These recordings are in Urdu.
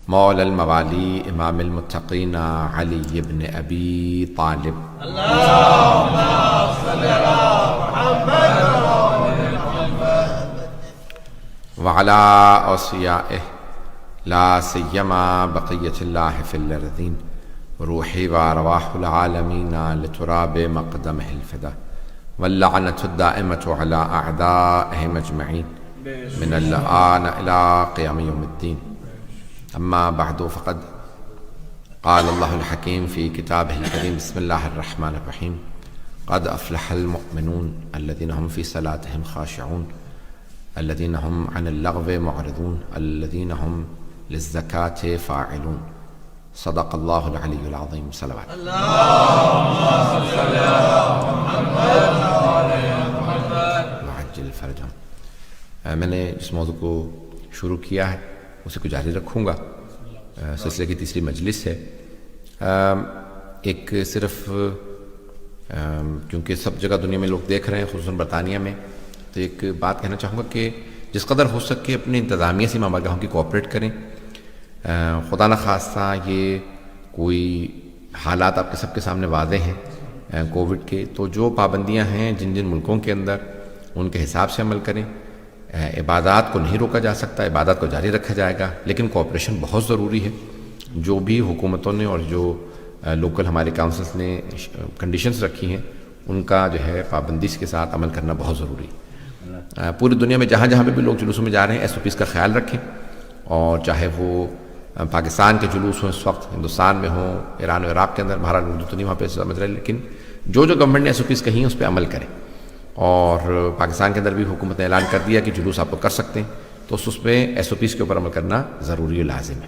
مولا الموالی امام المتقین علی بن ابی طالب اللهم صل على محمد وعلى اوصیائہ لا سیما بقیۃ اللہ فی الارضین روحی وارواح العالمین لتراب مقدمہ الفدا واللعنۃ الدائمۃ علی اعدائہم اجمعین من الآن الى قیام یوم الدین. اما بعد فقد قال اللہ الحکیم فی کتابہ الکریم بسم اللہ الرحمن الرحیم قد افلح المؤمنون الذین هم فی صلاتهم خاشعون الذین هم عن اللغو معرضون الذین هم للزکاة فاعلون. صدق اللہ العلی العظیم. صلوات. اللهم صل على محمد وعجل فرجهم. میں نے اس موضوع کو شروع کیا ہے، اسے کو جاری رکھوں گا. سلسلے کی تیسری مجلس ہے. ایک صرف کیونکہ سب جگہ دنیا میں لوگ دیکھ رہے ہیں، خصوصاً برطانیہ میں، تو ایک بات کہنا چاہوں گا کہ جس قدر ہو سکے اپنی انتظامیہ سے امام بارگاہوں کی کوآپریٹ کریں. خدا نخواستہ یہ کوئی حالات آپ کے سب کے سامنے واضح ہیں کووڈ کے، تو جو پابندیاں ہیں جن جن ملکوں کے اندر ان کے حساب سے عمل کریں. عبادات کو نہیں روکا جا سکتا، عبادات کو جاری رکھا جائے گا، لیکن کوآپریشن بہت ضروری ہے. جو بھی حکومتوں نے اور جو لوکل ہمارے کاؤنسلس نے کنڈیشنز رکھی ہیں ان کا جو ہے پابندی کے ساتھ عمل کرنا بہت ضروری ہے. پوری دنیا میں جہاں جہاں پہ بھی لوگ جلوسوں میں جا رہے ہیں SOPs کا خیال رکھیں، اور چاہے وہ پاکستان کے جلوس ہوں، اس وقت ہندوستان میں ہوں، ایران و عراق کے اندر، بہرحال اردو تو نہیں وہاں پہ سمجھ رہے، لیکن جو گورنمنٹ نے SOPs کہی ہیں اس پہ عمل کریں. اور پاکستان کے اندر بھی حکومت نے اعلان کر دیا کہ جلوس آپ کو کر سکتے ہیں، تو اس پہ SOPs کے اوپر عمل کرنا ضروری و لازم ہے.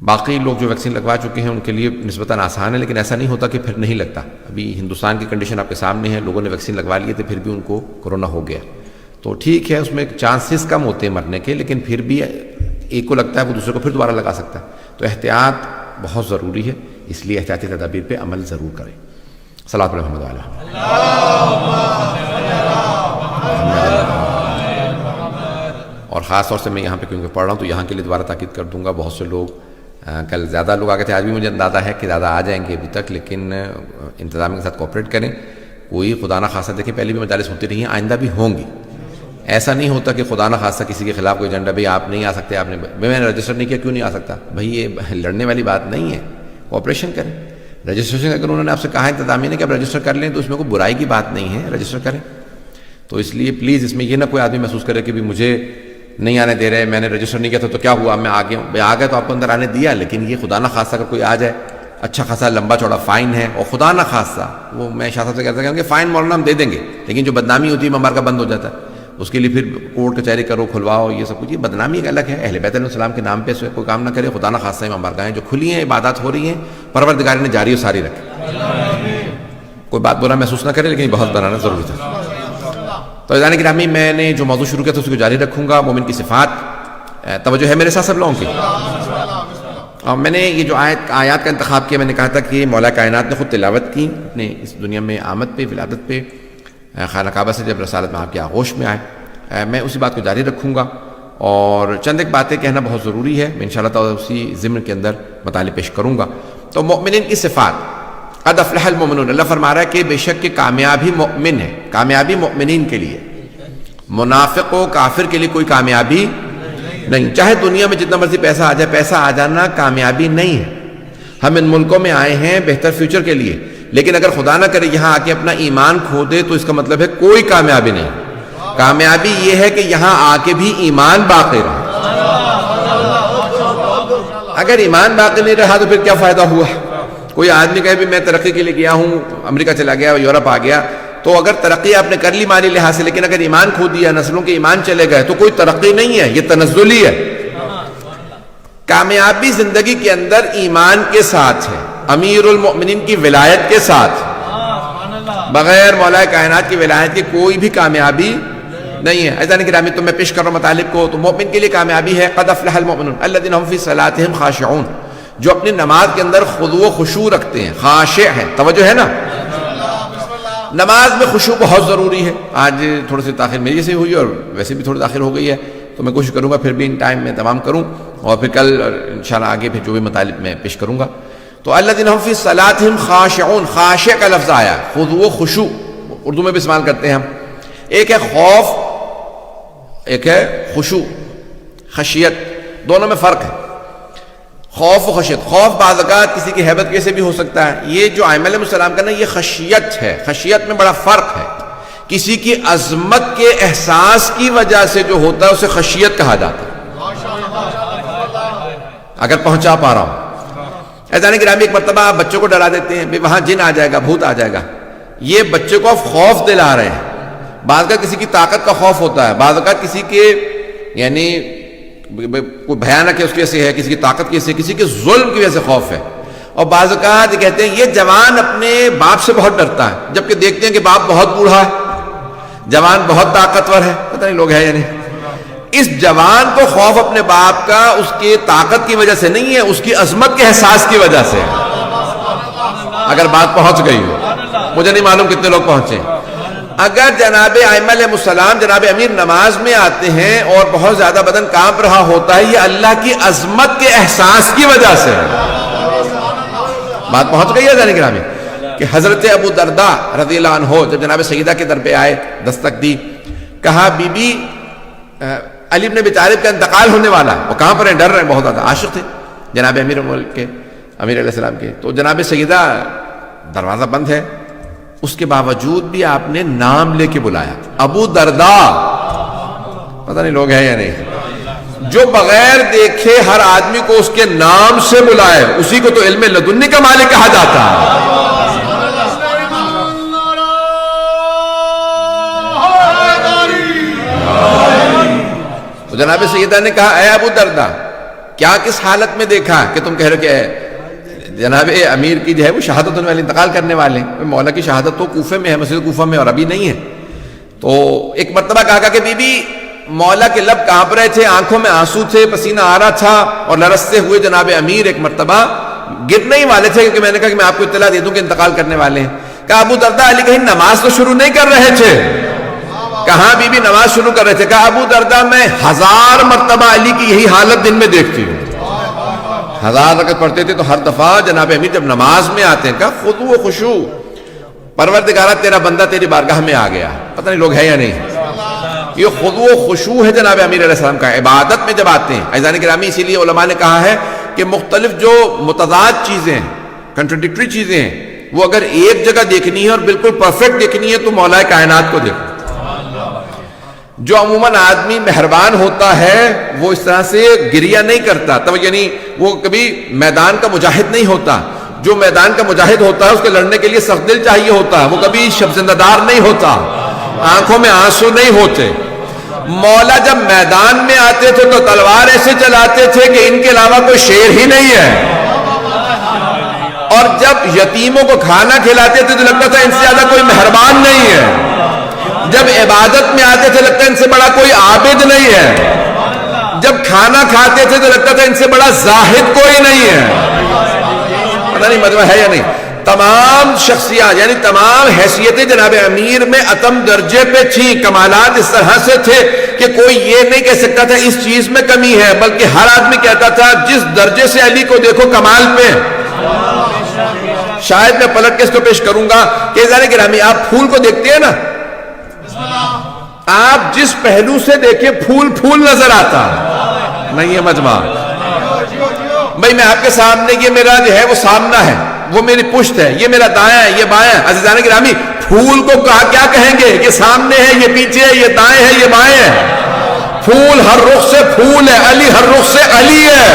باقی لوگ جو ویکسین لگوا چکے ہیں ان کے لیے نسبتاً آسان ہے، لیکن ایسا نہیں ہوتا کہ پھر نہیں لگتا. ابھی ہندوستان کی کنڈیشن آپ کے سامنے ہے، لوگوں نے ویکسین لگوا لیے تھے پھر بھی ان کو کرونا ہو گیا. تو ٹھیک ہے، اس میں چانسز کم ہوتے ہیں مرنے کے، لیکن پھر بھی ایک کو لگتا ہے وہ دوسرے کو پھر دوبارہ لگا سکتا ہے. تو احتیاط بہت ضروری ہے، اس لیے احتیاطی تدابیر پہ عمل ضرور کریں. صلوات علی محمد وعلی محمد. اور خاص طور سے میں یہاں پہ کیونکہ پڑھ رہا ہوں تو یہاں کے لیے دوبارہ تاکید کر دوں گا. بہت سے لوگ کل زیادہ لوگ آ گئے تھے، آج بھی مجھے اندازہ ہے کہ زیادہ آ جائیں گے ابھی تک، لیکن انتظامیہ کے ساتھ کوآپریٹ کریں. کوئی خدا نہ خواستہ، دیکھیں پہلے بھی مجالس ہوتی رہی ہیں، آئندہ بھی ہوں گی. ایسا نہیں ہوتا کہ خدا نہ خواستہ کسی کے خلاف کوئی ایجنڈا، بھئی آپ نہیں آ سکتے، آپ نے میں نے رجسٹر نہیں کیا کیوں نہیں آ سکتا. بھئی یہ لڑنے والی بات نہیں ہے، کوآپریشن کریں. رجسٹریشن اگر انہوں نے آپ سے کہا ہے انتظامیہ نے کہ آپ رجسٹر کر لیں تو اس میں کوئی برائی کی بات نہیں ہے، رجسٹر کریں. تو اس لیے پلیز اس میں یہ نہ کوئی آدمی محسوس کرے کہ بھی مجھے نہیں آنے دے رہے، میں نے رجسٹر نہیں کیا تھا تو کیا ہوا، میں آ گیا ہوں. آ گیا تو آپ کو اندر آنے دیا، لیکن یہ خدا نہ خواستہ اگر کوئی آ جائے، اچھا خاصا لمبا چوڑا فائن ہے، اور خدا نہ خواستہ وہ میں شاہ صاحب سے کہتا کہ فائن مولانا ہم دے دیں گے، لیکن جو بدنامی ہوتی ہے ممبر کا بند ہو جاتا ہے، اس کے لیے پھر کورٹ کچہری کرو، کھلواؤ، یہ سب کچھ. یہ بدنامی ایک الگ ہے. اہل بیت علیہ السلام کے نام پہ کوئی کام نہ کرے. خدا نہ خواستہ امام بارگاہیں جو کھلی ہیں، عبادات ہو رہی ہیں، پروردگار نے جاری و ساری رکھے. کوئی بات برا محسوس نہ کرے، لیکن یہ بہت بنانا ضروری تھا. تو عزیزان گرامی، میں نے جو موضوع شروع کیا تھا اس کو جاری رکھوں گا. مومن کی صفات. توجہ ہے میرے ساتھ سب لوگوں کی؟ اور میں نے یہ جو آیات کا انتخاب کیا، میں نے کہا تھا کہ مولا کائنات نے خود تلاوت کی اپنے اس دنیا میں آمد پہ، ولادت پہ، خانہ کعبہ سے جب رسالت میں آپ کے آغوش میں آئے. میں اسی بات کو جاری رکھوں گا، اور چند ایک باتیں کہنا بہت ضروری ہے. میں انشاءاللہ تعالیٰ اسی ضمن کے اندر مطالب پیش کروں گا. تو مؤمنین کی صفات. قد افلح المؤمنون، اللہ فرما رہا ہے کہ بے شک کہ کامیابی مؤمن ہے، کامیابی مؤمنین کے لیے. منافق و کافر کے لیے کوئی کامیابی نہیں. چاہے دنیا میں جتنا مرضی پیسہ آ جائے، پیسہ آ جانا کامیابی نہیں ہے. ہم ان ملکوں میں آئے ہیں بہتر فیوچر کے لیے، لیکن اگر خدا نہ کرے یہاں آ کے اپنا ایمان کھو دے تو اس کا مطلب ہے کوئی کامیابی نہیں. کامیابی یہ ہے کہ یہاں آ کے بھی ایمان باقی رہا. اگر ایمان باقی نہیں رہا تو پھر کیا فائدہ ہوا؟ کوئی آدمی کہے بھی میں ترقی کے لیے گیا ہوں، امریکہ چلا گیا، یورپ آ گیا، تو اگر ترقی آپ نے کر لی مالی لحاظ سے، لیکن اگر ایمان کھو دیا، نسلوں کے ایمان چلے گئے، تو کوئی ترقی نہیں ہے، یہ تنزلی ہے. کامیابی زندگی کے اندر ایمان کے ساتھ ہے، امیر المؤمنین کی ولایت کے ساتھ. بغیر مولا کائنات کی ولایت کی کوئی بھی کامیابی نہیں ہے. عزیزان گرامی، تو میں پیش کر رہا ہوں مطالب کو. تو مومن کے لیے کامیابی ہے قد افلح المؤمنون الذین هم فی صلاتهم خاشعون، جو اپنی نماز کے اندر خضوع و خشوع رکھتے ہیں، خاشع ہیں. توجہ ہے نا؟ نماز میں خشوع بہت ضروری ہے. آج تھوڑی سی تاخیر میری سے ہوئی اور ویسے بھی تھوڑی تاخیر ہو گئی ہے. تو میں کوشش کروں گا پھر بھی ان ٹائم میں تمام کروں، اور پھر کل انشاءاللہ آگے پھر جو بھی مطالب میں پیش کروں گا۔ تو الذین هم فی صلاتہم خاشعون، خاشع کا لفظ آیا، خضوع و خشوع اردو میں بھی استعمال کرتے ہیں ہم۔ ایک ہے خوف، ایک ہے خشوع، خشیت، دونوں میں فرق ہے۔ خوف و خشیت، خوف بعض اوقات کسی کی ہیبت کی وجہ سے بھی ہو سکتا ہے، یہ جو ائمہ علیہ السلام کا نا یہ خشیت ہے، خشیت میں بڑا فرق ہے۔ کسی کی عظمت کے احساس کی وجہ سے جو ہوتا ہے اسے خشیت کہا جاتا ہے، اگر پہنچا پا رہا ہوں۔ ایسا گرامی ایک مرتبہ آپ بچوں کو ڈرا دیتے ہیں، وہاں جن آ جائے گا، بھوت آ جائے گا، یہ بچے کو آپ خوف دلا رہے ہیں۔ بعض کا کسی کی طاقت کا خوف ہوتا ہے، بعض کا کسی کے یعنی کوئی بھیانک ہے اس کی وجہ سے ہے، کسی کی طاقت کی وجہ سے، کسی کے ظلم کی وجہ سے خوف ہے۔ اور بعض اوقات یہ کہتے ہیں یہ جوان اپنے باپ سے بہت ڈرتا ہے، جبکہ دیکھتے ہیں کہ باپ بہت بوڑھا ہے، جوان بہت طاقتور ہے، پتہ نہیں لوگ ہے یا نہیں۔ اس جوان کو خوف اپنے باپ کا اس کی طاقت کی وجہ سے نہیں ہے، اس کی عظمت کے احساس کی وجہ سے، اگر بات پہنچ گئی ہو۔ مجھے نہیں معلوم کتنے لوگ پہنچے۔ اگر جناب ائمہ علیہ السلام، جناب امیر نماز میں آتے ہیں اور بہت زیادہ بدن کانپ رہا ہوتا ہے، یہ اللہ کی عظمت کے احساس کی وجہ سے ہے۔ بات پہنچ گئی ہے جانے گرامی کہ حضرت ابو درداء رضی اللہ عنہ جب جناب سیدہ کے در پہ آئے، دستک دی، کہا بی بی علی بن ابی طالب کا انتقال ہونے والا ہے۔ وہ کہاں پر ہیں؟ ڈر رہے ہیں، بہت زیادہ عاشق تھے جناب امیر الملک کے، امیر علیہ السلام کے۔ تو جناب سیدہ دروازہ بند ہے، اس کے باوجود بھی آپ نے نام لے کے بلایا، ابو درداء۔ پتہ نہیں لوگ ہیں یا نہیں، جو بغیر دیکھے ہر آدمی کو اس کے نام سے بلائے، اسی کو تو علم لدنی کا مالک کہا جاتا ہے۔ تو جناب سیدہ نے کہا اے ابو درداء، کیا کس حالت میں دیکھا کہ تم کہہ رہے کہ جناب امیر کی جو ہے وہ شہادت ہونے والے، انتقال کرنے والے ہیں؟ مولا کی شہادت تو کوفے میں ہے، مسجد کوفہ میں، اور ابھی نہیں ہے۔ تو ایک مرتبہ کہا کہ بی بی مولا کے لب کانپ رہے تھے، آنکھوں میں آنسو تھے، پسینہ آ رہا تھا، اور لرزتے ہوئے جناب امیر ایک مرتبہ گرنے ہی والے تھے، کیونکہ میں نے کہا کہ میں آپ کو اطلاع دے دوں کہ انتقال کرنے والے ہیں۔ کہا ابو درداء علی کہیں نماز تو شروع نہیں کر رہے تھے؟ کہاں بی بی نماز شروع کر رہے تھے۔ کہا ابو درداء میں 1000 مرتبہ علی کی یہی حالت دن میں دیکھتی ہوں، 1000 رکعت پڑھتے تھے، تو ہر دفعہ جناب امیر جب نماز میں آتے ہیں، کہا خضوع و خشوع، پروردگارہ تیرا بندہ تیری بارگاہ میں آ گیا۔ پتہ نہیں لوگ ہے یا نہیں، یہ خضوع و خشوع ہے جناب امیر علیہ السلام کا، عبادت میں جب آتے ہیں۔ عزیزان گرامی، اسی لیے علماء نے کہا ہے کہ مختلف جو متضاد چیزیں ہیں، کنٹراڈکٹری چیزیں ہیں، وہ اگر ایک جگہ دیکھنی ہے اور بالکل پرفیکٹ دیکھنی ہے تو مولا کائنات کو دیکھو۔ جو عموماً آدمی مہربان ہوتا ہے وہ اس طرح سے گریہ نہیں کرتا، تو یعنی وہ کبھی میدان کا مجاہد نہیں ہوتا۔ جو میدان کا مجاہد ہوتا ہے اس کے لڑنے کے لیے سخت دل چاہیے ہوتا ہے، وہ کبھی شبزندہ دار نہیں ہوتا، آنکھوں میں آنسو نہیں ہوتے۔ مولا جب میدان میں آتے تھے تو تلوار ایسے چلاتے تھے کہ ان کے علاوہ کوئی شیر ہی نہیں ہے، اور جب یتیموں کو کھانا کھلاتے تھے تو لگتا تھا ان سے زیادہ کوئی مہربان نہیں ہے، جب عبادت میں آتے تھے لگتا ہے ان سے بڑا کوئی عابد نہیں ہے، جب کھانا کھاتے تھے تو لگتا تھا ان سے بڑا زاہد کوئی نہیں ہے۔ پتہ نہیں مجمع ہے یا نہیں، تمام شخصیات یعنی تمام حیثیتیں جناب امیر میں اتم درجے پہ تھیں، کمالات اس طرح سے تھے کہ کوئی یہ نہیں کہہ سکتا تھا اس چیز میں کمی ہے، بلکہ ہر آدمی کہتا تھا جس درجے سے علی کو دیکھو کمال پہ۔ شاید میں پلٹ کے اس کو پیش کروں گا کہ عزیزان گرامی، آپ پھول کو دیکھتے ہیں نا، آپ جس پہلو سے دیکھیں پھول پھول نظر آتا نہیں ہے مجمع۔ بھئی میں آپ کے سامنے، یہ میرا جو ہے وہ سامنا ہے، وہ میری پشت ہے، یہ میرا دایاں ہے، یہ بایاں ہے۔ عزیزان گرامی، پھول کو کیا کہیں گے؟ یہ سامنے ہے، یہ پیچھے ہے، یہ دائیں ہے، یہ بائیں ہے۔ پھول ہر رخ سے پھول ہے، علی ہر رخ سے علی ہے۔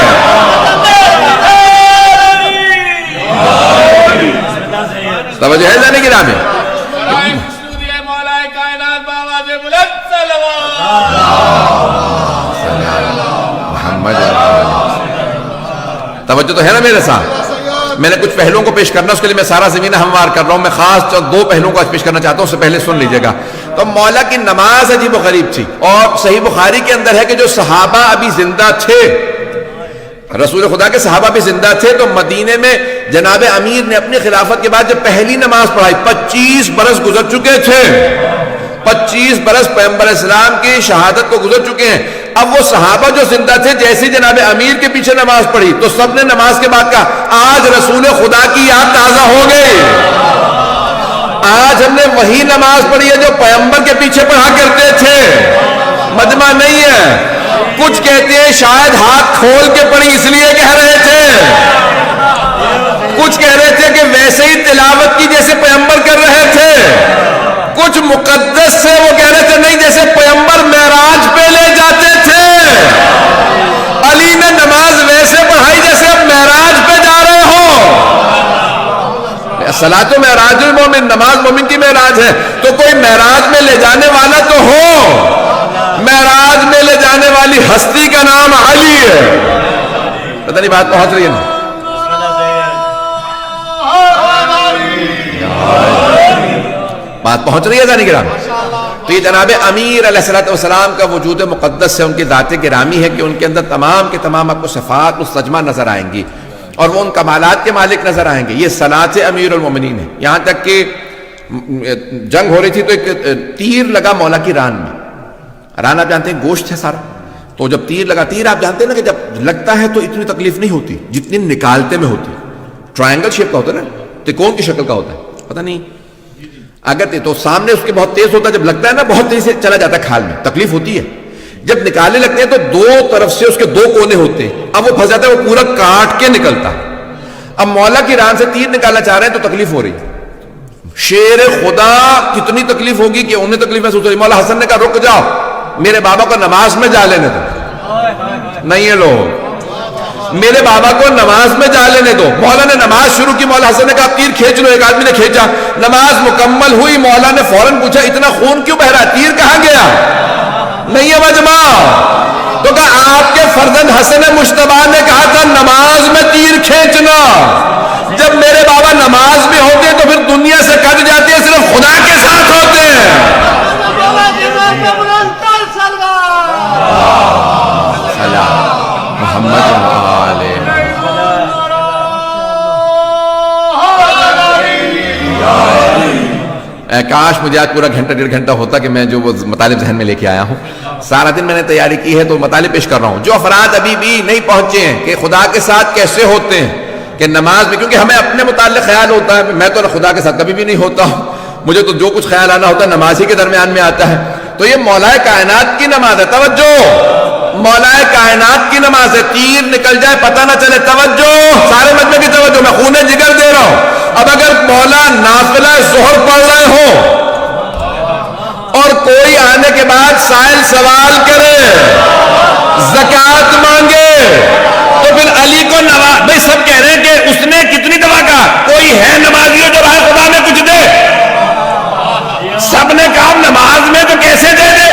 توجہ ہے عزیزان گرامی؟ توجہ تو ہے نا میرے ساتھ؟ میں نے کچھ پہلوؤں کو پیش کرنا، اس کے لیے میں سارا زمینہ ہموار کر رہا ہوں۔ میں خاص 2 پہلوؤں کو پیش کرنا چاہتا ہوں، اس سے پہلے سن لیجئے گا۔ تو مولا کی نماز عجیب و غریب تھی، اور صحیح بخاری کے اندر ہے کہ جو صحابہ ابھی زندہ تھے، رسول خدا کے صحابہ بھی زندہ تھے، تو مدینے میں جناب امیر نے اپنی خلافت کے بعد جب پہلی نماز پڑھائی، 25 برس گزر چکے تھے، 25 برس پیغمبر اسلام کی شہادت کو گزر چکے ہیں، اب وہ صحابہ جو زندہ تھے جیسے جناب امیر کے پیچھے نماز پڑھی تو سب نے نماز کے بعد کہا آج رسول خدا کی یاد تازہ ہو گئی، آج ہم نے وہی نماز پڑھی ہے جو پیغمبر کے پیچھے پڑھا کرتے تھے۔ مجمع نہیں ہے، کچھ کہتے ہیں شاید ہاتھ کھول کے پڑھی اس لیے کہہ رہے تھے، کچھ کہہ رہے تھے کہ ویسے ہی تلاوت کی جیسے پیغمبر کر رہے تھے، کچھ مقدس سے وہ کہہ رہے تھے نہیں جیسے پیغمبر معراج پہ لے جاتے تھے، علی نے نماز ویسے پڑھائی جیسے اب معراج پہ جا رہے ہو۔ صلاۃ و معراج المومن، نماز مومن کی معراج ہے، تو کوئی معراج میں لے جانے والا تو ہو، معراج میں لے جانے والی ہستی کا نام علی ہے۔ پتہ نہیں بات پہنچ رہی ہے نا؟ بات پہنچ رہی ہے ذانی کرام؟ تو یہ جناب امیر علیہ السلام کا وجود مقدس ہے، ان کی ذات گرامی ہے کہ ان کے اندر تمام کے تمام آپ کو صفات مستجمع نظر آئیں گی اور وہ ان کمالات کے مالک نظر آئیں گے۔ یہ صلاۃ امیر المومنین ہے، یہاں تک کہ جنگ ہو رہی تھی تو ایک تیر لگا مولا کی ران میں، ران آپ جانتے ہیں گوشت ہے سارا، تو جب تیر لگا، تیر آپ جانتے ہیں نا کہ جب لگتا ہے تو اتنی تکلیف نہیں ہوتی جتنی نکالتے میں ہوتی، ٹرائنگل شیپ کا ہوتا ہے نا، تکون کی شکل کا ہوتا ہے، پتہ نہیں اگر تو سامنے اس کے بہت تیز ہوتا ہے، جب لگتا ہے نا بہت تیز سے چلا جاتا ہے کھال میں، تکلیف ہوتی ہے۔ جب نکالنے لگتے ہیں تو دو طرف سے اس کے دو کونے ہوتے ہیں، اب وہ پھنس جاتا ہے، وہ پورا کاٹ کے نکلتا ہے۔ اب مولا کی ران سے تیر نکالنا چاہ رہے ہیں تو تکلیف ہو رہی ہے، شیر خدا کتنی تکلیف ہوگی کہ انہیں تکلیف محسوس ہو رہی۔ مولا حسن نے کہا رک جاؤ، میرے بابا کو نماز میں جا لینے دو، نہیں ہے لوگ، میرے بابا کو نماز میں جا لینے دو۔ مولا نے نماز شروع کی، مولا حسن نے کہا تیر کھینچ لو، ایک آدمی نے کھینچا، نماز مکمل ہوئی، مولا نے فوراً پوچھا اتنا خون کیوں بہ رہا ہے، تیر کہاں گیا؟ نہیں ہے مجمع، تو کہا آپ کے فرزند حسن مجتبیٰ نے کہا تھا نماز میں تیر کھینچنا، جب میرے بابا نماز میں ہوتے تو پھر دنیا سے کٹ جاتی ہے، صرف خدا کے ساتھ ہوتے ہیں۔ محمد کاش مجھے آج پورا گھنٹہ ڈیڑھ گھنٹہ ہوتا کہ میں جو وہ مطالب ذہن میں لے کے آیا ہوں، سارا دن میں نے تیاری کی ہے تو مطالب پیش کر رہا ہوں۔ جو افراد ابھی بھی نہیں پہنچے ہیں کہ خدا کے ساتھ کیسے ہوتے ہیں، کہ نماز میں، کیونکہ ہمیں اپنے متعلق خیال ہوتا ہے، میں تو خدا کے ساتھ کبھی بھی نہیں ہوتا ہوں، مجھے تو جو کچھ خیال آنا ہوتا ہے نماز ہی کے درمیان میں آتا ہے۔ تو یہ مولا کائنات کی نماز ہے، توجہ، مولا کائنات کی نماز ہے، تیر نکل جائے پتہ نہ چلے، توجہ، سارے مجمع کی توجہ، میں خون جگر دے رہا ہوں۔ اب اگر مولا نافلہ ظہر پڑھ رہے ہو اور کوئی آنے کے بعد سائل سوال کرے، زکوٰۃ مانگے، تو پھر علی کو نواز، بھئی سب کہہ رہے ہیں کہ اس نے کتنی دفعہ کہا کوئی ہے نمازی جو رائے خدا میں کچھ دے، سب نے کہا نماز میں تو کیسے دے دے،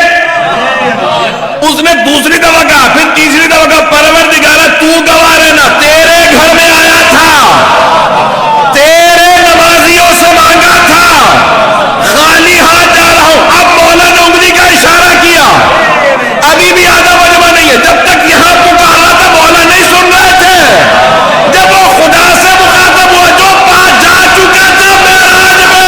اس نے دوسری دفعہ کہا، پھر تیسری دفعہ کہا پروردگارہ تو گواہ رہنا، تیرے گھر میں آیا تھا، تیرے نمازیوں سے مانگا تھا، خالی ہاتھ جا رہا ہوں۔ اب مولا نے انگلی کا اشارہ کیا، ابھی بھی آدھا مجمع نہیں ہے، جب تک یہاں پکارا تھا مولا نہیں سن رہے تھے، جب وہ خدا سے مخاطب ہوا جو پاس جا چکا تھا معراج میں،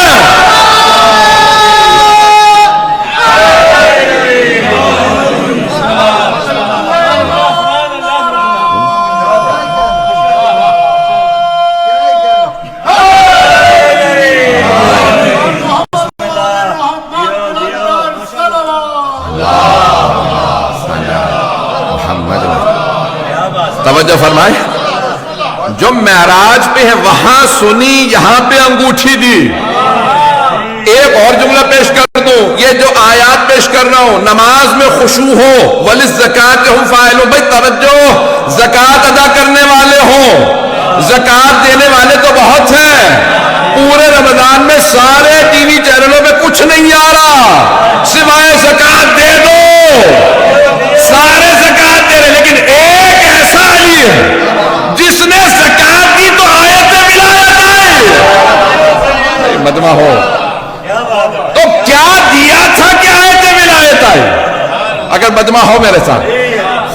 توجہ فرمائے، جو معراج پہ ہے وہاں سنی، یہاں پہ انگوٹھی دی۔ ایک اور جملہ پیش کر دوں، یہ جو آیات پیش کر رہا ہوں، نماز میں خشوع ہو، وَلِلزَّكَاةِ هُمْ فَاعِلُونَ، بھائی توجہ، زکوٰۃ ادا کرنے والے ہوں، زکوٰۃ دینے والے تو بہت ہیں، پورے رمضان میں سارے ٹی وی چینلوں پہ کچھ نہیں آ رہا سوائے زکوٰۃ دے دو، سارے زکوٰۃ دے رہے، لیکن ایک ایسا علی ہے جس نے زکوٰۃ دی تو آیت ولایت آئی، مجمع ہو تو کیا دیا تھا کہ آیت ولایت آئی؟ اگر مجمع ہو میرے ساتھ،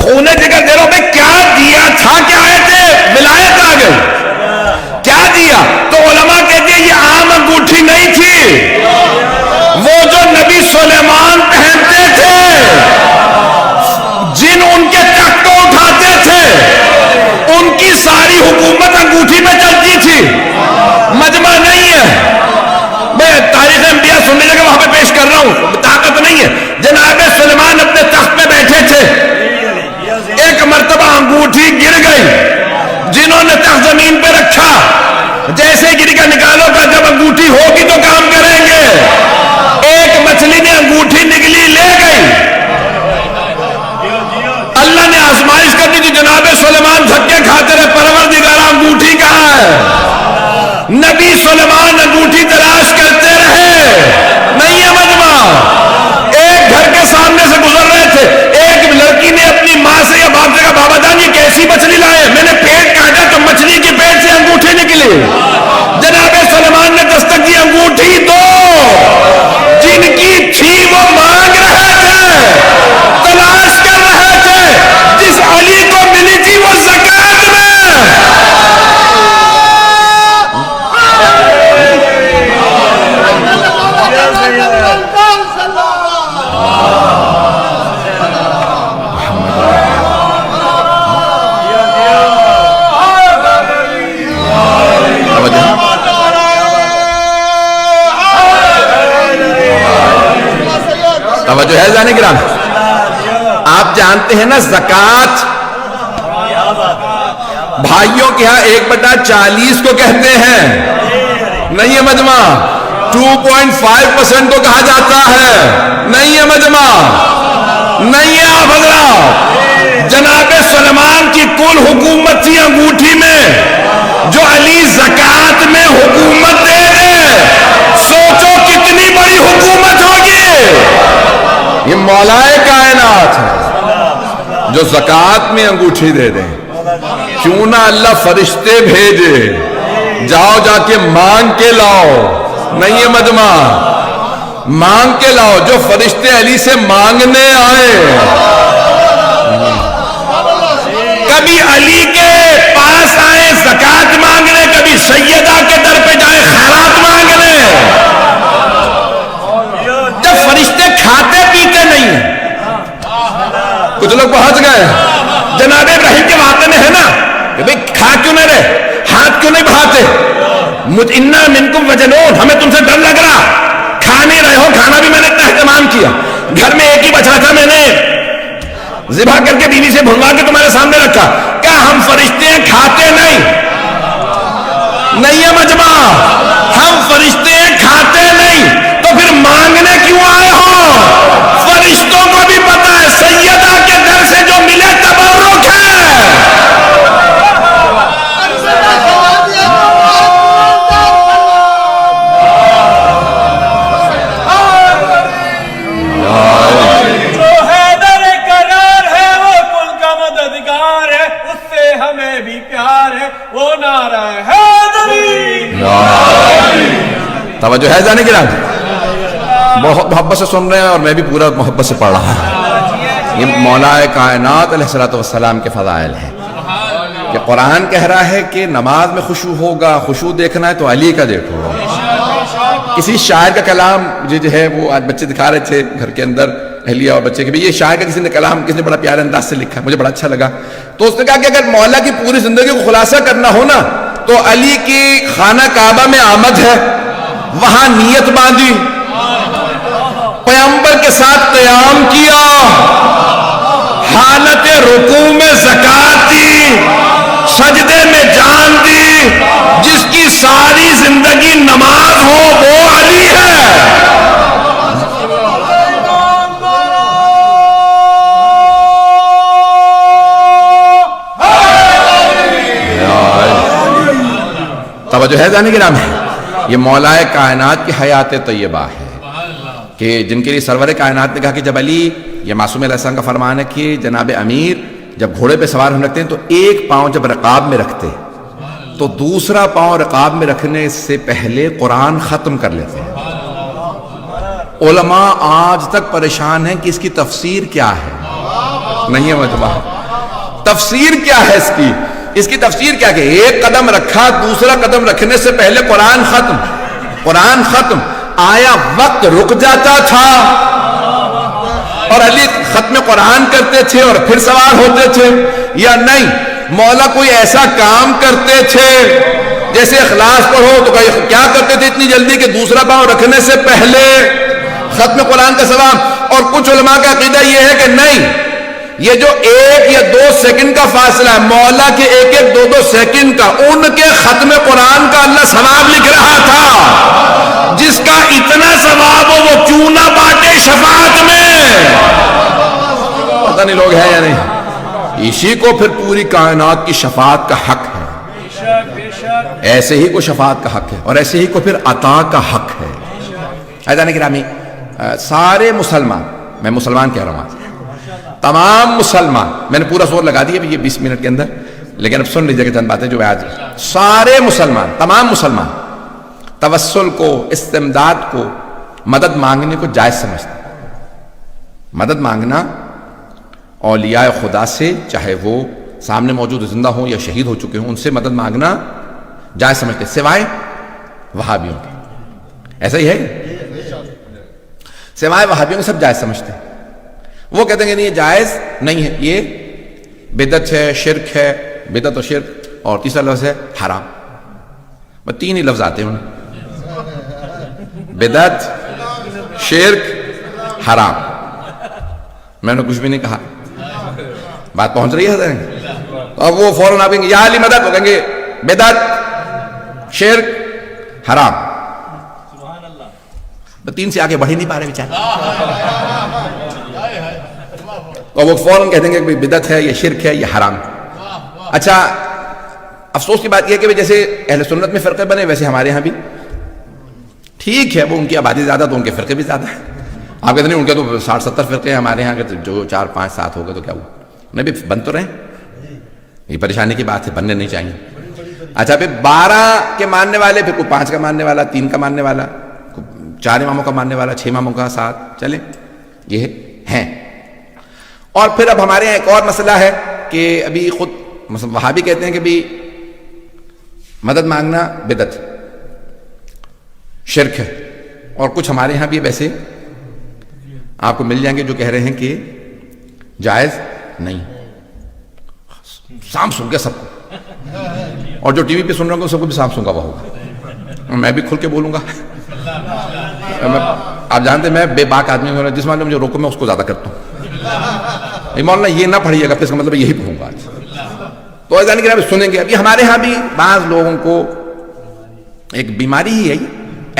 خون جگر دے رہا ہوں، بھائی کیا دیا تھا کہ آیت ولایت آ گئی؟ کیا دیا؟ تو علماء کہتے ہیں یہ عام انگوٹھی نہیں تھی، وہ جو نبی سلیمان پہنتے تھے، جانے گرام, آپ جانتے ہیں نا زکوٰۃ بھائیوں کے ہاں 1/40 کو کہتے ہیں, نہیں ہے مجمع, 2.5% کو کہا جاتا ہے, نہیں ہے مجمع, نہیں ہے آپ حضرات. جناب سلیمان کی کل حکومت تھی انگوٹھی میں, جو علی زکوٰۃ میں حکومت دے دے, سوچو کتنی بڑی حکومت ہوگی. یہ مولائے کائنات ہے جو زکوٰۃ میں انگوٹھی دے دیں. کیوں نہ اللہ فرشتے بھیجے, جاؤ جا کے مانگ کے لاؤ, نہیں ہے مجمع, مانگ کے لاؤ. جو فرشتے علی سے مانگنے آئے, کبھی علی کے پاس آئے زکوٰۃ مانگنے, کبھی سیدہ کے در پہ جائے خیرات مانگنے. جب فرشتے کھاتے پیتے نہیں ہیں, کچھ لوگ پہنچ گئے جناب ابراہیم کے واقعے میں ہے نا کہ بھئی کھا کیوں نہیں رہے, ہاتھ کیوں نہیں بڑھاتے, انا منکم وجنون, ہمیں تم سے ڈر لگ رہا, کھا نہیں رہے ہو, کھانا بھی میں نے اتنا اہتمام کیا, گھر میں ایک ہی بچا تھا, میں نے ذبح کر کے بیوی سے بھنوا کے تمہارے سامنے رکھا. کیا ہم فرشتے ہیں کھاتے نہیں, نہیں ہے مجمع, ہم فرشتے ہیں کھاتے نہیں, تو پھر مانگنے کیوں آئے ہو؟ فرشتوں کو بھی پتا ہے سیدہ کے در سے جو ملے تبرک ہے. جو حیدر قرار ہے وہ کل کا مددگار ہے, اس سے ہمیں بھی پیار ہے, وہ نعرہ حیدری. توجہ ہے جانے گرام, بہت محبت سے سن رہے ہیں اور میں بھی پورا محبت سے پڑھ رہا ہوں. یہ مولا کائنات علیہ الصلوۃ والسلام کے فضائل ہیں کہ قرآن کہہ رہا ہے کہ نماز میں خشوع ہوگا, خشوع دیکھنا ہے تو علی کا دیکھو. کسی شاعر کا کلام جو ہے وہ آج بچے دکھا رہے تھے گھر کے اندر, اہلیہ اور بچے کے, یہ شاعر کا کسی نے کلام کسی نے بڑا پیارے انداز سے لکھا, مجھے بڑا اچھا لگا. تو اس نے کہا کہ اگر مولا کی پوری زندگی کو خلاصہ کرنا ہو نا تو علی کی خانہ کعبہ میں آمد ہے, وہاں نیت باندھی, پیغمبر کے ساتھ قیام کیا, حالت رکوع میں زکوٰۃ دی, سجدے میں جان دی, جس کی ساری زندگی نماز ہو وہ علی ہے. توجہ ہے جانے گرام ہے, یہ مولائے کائنات کی حیات طیبہ ہے کہ جن کے لیے سرور کائنات نے کہا کہ جب علی, یہ معصوم علیہ السلام کا فرمان ہے کہ جناب امیر جب گھوڑے پہ سوار ہونے لگتے ہیں تو ایک پاؤں جب رقاب میں رکھتے تو دوسرا پاؤں رقاب میں رکھنے سے پہلے قرآن ختم کر لیتے ہیں. علماء آج تک پریشان ہیں کہ اس کی تفسیر کیا ہے, نہیں ہے مجمع, تفسیر کیا ہے اس کی تفسیر کیا کہ ایک قدم رکھا, دوسرا قدم رکھنے سے پہلے قرآن ختم, قرآن ختم. آیا وقت رک جاتا تھا اور علی ختم قرآن کرتے تھے اور پھر سوار ہوتے تھے, یا نہیں مولا کوئی ایسا کام کرتے تھے جیسے اخلاص پڑھو تو کیا کرتے تھے اتنی جلدی کہ دوسرا پاؤں رکھنے سے پہلے ختم قرآن کا ثواب. اور کچھ علماء کا عقیدہ یہ ہے کہ نہیں, یہ جو 1 یا 2 سیکنڈ کا فاصلہ ہے, مولا کے 1-1 2-2 سیکنڈ کا, ان کے ختم قرآن کا اللہ ثواب لکھ رہا تھا. جس کا اتنا ثواب ہو وہ کیوں نہ بانٹے شفاعت میں. پتہ نہیں لوگ ہیں یا نہیں, اسی کو پھر پوری کائنات کی شفاعت کا حق ہے. ایسے ہی کو شفاعت کا حق ہے اور ایسے ہی کو پھر عطا کا حق ہے. عزیزان گرامی, سارے مسلمان, میں مسلمان کہہ رہا ہوں, تمام مسلمان, میں نے پورا زور لگا دیا یہ 20 منٹ کے اندر, لیکن اب سن لیجیے کہ چند باتیں جو میں آج, سارے مسلمان, تمام مسلمان توسل کو, استمداد کو, مدد مانگنے کو جائز سمجھتے ہیں. مدد مانگنا اولیاء خدا سے, چاہے وہ سامنے موجود زندہ ہوں یا شہید ہو چکے ہوں, ان سے مدد مانگنا جائز سمجھتے ہیں, سوائے وہابیوں کے. ایسا ہی ہے, سوائے وہابیوں کے سب جائز سمجھتے ہیں. وہ کہتے ہیں کہ نہیں یہ جائز نہیں ہے, یہ بدعت ہے, شرک ہے, بدعت و شرک, اور تیسرا لفظ ہے حرام. بس 3 ہی لفظ آتے ہیں انہیں, بدعت, شرک, حرام. میں نے کچھ بھی نہیں کہا. بات پہنچ رہی ہے حضرت. تو اب وہ فوراً آپ کہیں گے یا علی مدد, وہ کہیں گے بدعت, شرک, حرام. تو 3 سے آگے بڑھ ہی نہیں پا رہے بیچارے. اور وہ فوراً کہہ دیں گے کہ بدعت ہے, یہ شرک ہے, یہ حرام. اچھا افسوس کی بات یہ ہے کہ جیسے اہل سنت میں فرقے بنے ویسے ہمارے ہاں بھی ٹھیک ہے, وہ ان کی آبادی زیادہ تو ان کے فرقے بھی زیادہ ہیں. آپ کہتے نہیں ان کے تو 60-70 فرقے ہیں, ہمارے یہاں کے جو 4-5-7 ہو گئے تو کیا ہوا, انہیں بھی بن تو رہے. یہ پریشانی کی بات ہے, بننے نہیں چاہیے. اچھا پھر 12 کے ماننے والے, پھر کوئی 5 کا ماننے والا, 3 کا ماننے والا, 4 اماموں کا ماننے والا, 6 اماموں کا, 7, چلیں یہ ہیں. اور پھر اب ہمارے یہاں ایک اور مسئلہ ہے کہ ابھی خود وہابی کہتے ہیں کہ بھی مدد مانگنا بدعت شرک ہے, اور کچھ ہمارے یہاں بھی ویسے آپ کو مل جائیں گے جو کہہ رہے ہیں کہ جائز نہیں. سام سن گیا سب کو, اور جو ٹی وی پہ سن رہے ہوں گے سب کو بھی سام سن گا ہوا ہوگا. میں بھی کھل کے بولوں گا. آپ جانتے ہیں میں بے باک آدمی ہوں, جس معاملے میں مجھے روکو میں اس کو زیادہ کرتا ہوں. مولانا یہ نہ پڑھیے گا, پھر اس کا مطلب یہی پڑھوں گا آج. تو ایسا نہیں کہ آپ سنیں گے. اب یہ ہمارے ہاں بھی بعض لوگوں کو ایک بیماری ہی ہے,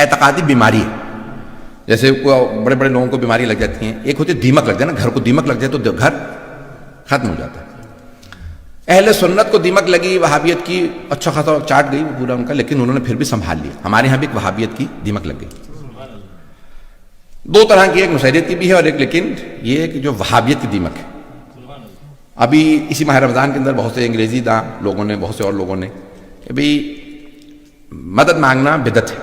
اعتقادی بیماری ہے. جیسے بڑے بڑے لوگوں کو بیماری لگ جاتی ہیں, ایک ہوتی ہے دیمک لگ جائے نا, گھر کو دیمک لگ جائے تو گھر ختم ہو جاتا ہے. اہل سنت کو دیمک لگی وہابیت کی, اچھا خاصا چاٹ گئی پورا ان کا, لیکن انہوں نے پھر بھی سنبھال لیا. ہمارے یہاں بھی ایک وہابیت کی دیمک لگ گئی. 2 طرح کی, ایک نصیریت کی بھی ہے اور ایک لیکن یہ کہ جو وہابیت کی دیمک ہے. ابھی اسی ماہ رمضان کے اندر بہت سے انگریزی داں لوگوں نے, بہت سے اور لوگوں نے کہ بھئی مدد مانگنا بدعت ہے.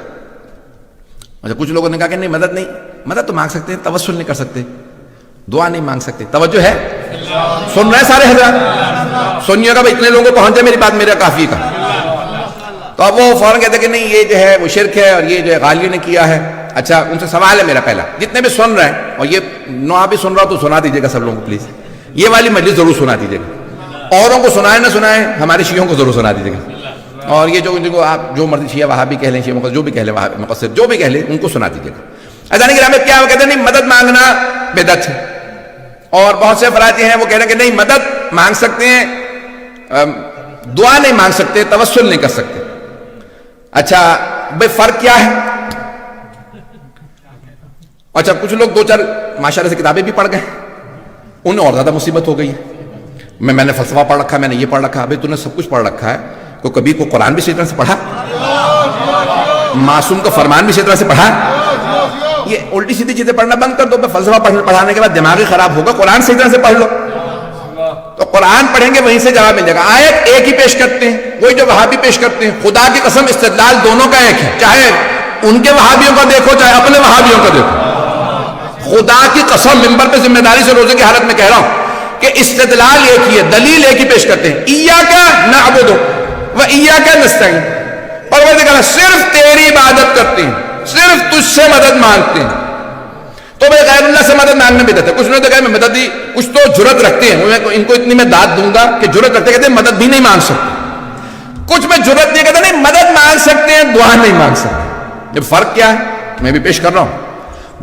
اچھا کچھ لوگوں نے کہا کہ نہیں مدد نہیں, مدد تو مانگ سکتے ہیں, توسل نہیں کر سکتے, دعا نہیں مانگ سکتے. توجہ ہے, سن رہے ہیں سارے حضرات, سنیے گا بھائی اتنے لوگوں کو پہنچ جائے میری بات میرا کافی کا. تو اب وہ فوراً کہتے ہیں کہ نہیں یہ جو ہے وہ شرک ہے اور یہ جو ہے غالیوں نے کیا ہے. اچھا ان سے سوال ہے میرا پہلا, جتنے بھی سن رہے ہیں, اور یہ نو بھی سن رہا ہو تو سنا دیجیے گا سب لوگوں کو پلیز, یہ والی مجلس ضرور سنا دیجیے گا. اوروں کو سنائیں نہ سنائیں, ہمارے شیعوں کو ضرور سنا دیجیے گا. اور یہ جو جن کو آپ جو مرضی شیعہ وہابی کہہ لیں, شیعہ جو بھی کہہ لیں, مقصر جو بھی کہہ لیں, ان کو سنا دیجیے گا. ایسا نہیں کہ کیا وہ کہتے ہیں نہیں مدد مانگنا بدعت ہے. اور بہت سے افراد ہیں وہ کہہ رہے ہیں کہ نہیں مدد مانگ سکتے ہیں, دعا نہیں مانگ سکتے, توسل نہیں کر سکتے. اچھا بھائی فرق کیا ہے؟ اچھا کچھ لوگ 2-4 ماشاءاللہ سے کتابیں بھی پڑھ گئے, انہیں اور زیادہ مصیبت ہو گئی ہے. میں نے فلسفہ پڑھ رکھا ہے, میں نے یہ پڑھ رکھا ہے. بھائی تو نے سب کچھ پڑھ رکھا ہے, کبھی کو قرآن بھی صحیح طرح سے پڑھا, معصوم کا فرمان بھی صحیح طرح سے پڑھا. یہ الٹی سیدھی چیزیں پڑھنا بند کر دو. فلسفہ پڑھانے کے بعد دماغی خراب ہوگا, قرآن صحیح طرح سے پڑھ لو. تو قرآن پڑھیں گے وہیں سے جواب مل جائے گا. آیت ایک ہی پیش کرتے ہیں, وہی جو وہابی پیش کرتے ہیں. خدا کی قسم استدلال دونوں کا ایک ہے, چاہے ان کے وہابیوں کا دیکھو چاہے اپنے وہابیوں کا دیکھو. خدا کی قسم ممبر پہ ذمہ داری سے روزے کی حالت میں کہہ رہا ہوں کہ استدلال ایک ہی ہے, دلیل ایک ہی پیش کرتے ہیں. ایاک نعبد و ایاک نستعین, پروردگار صرف تیری عبادت کرتے ہیں, صرف تجھ سے مدد مانگتے ہیں. تو بھائی غیر اللہ سے مدد مانگنا بدعت ہے. کچھ لوگ کہا میں مدد دی, کچھ تو جرت رکھتے ہیں, ان کو اتنی میں داد دوں گا کہ جرت رکھتے کہتے ہیں مدد بھی نہیں مانگ سکتے. کچھ میں جرت نہیں کہتے نہیں مدد مانگ سکتے ہیں, دعا نہیں مانگ سکتے. جب فرق کیا ہے میں بھی پیش کر رہا ہوں.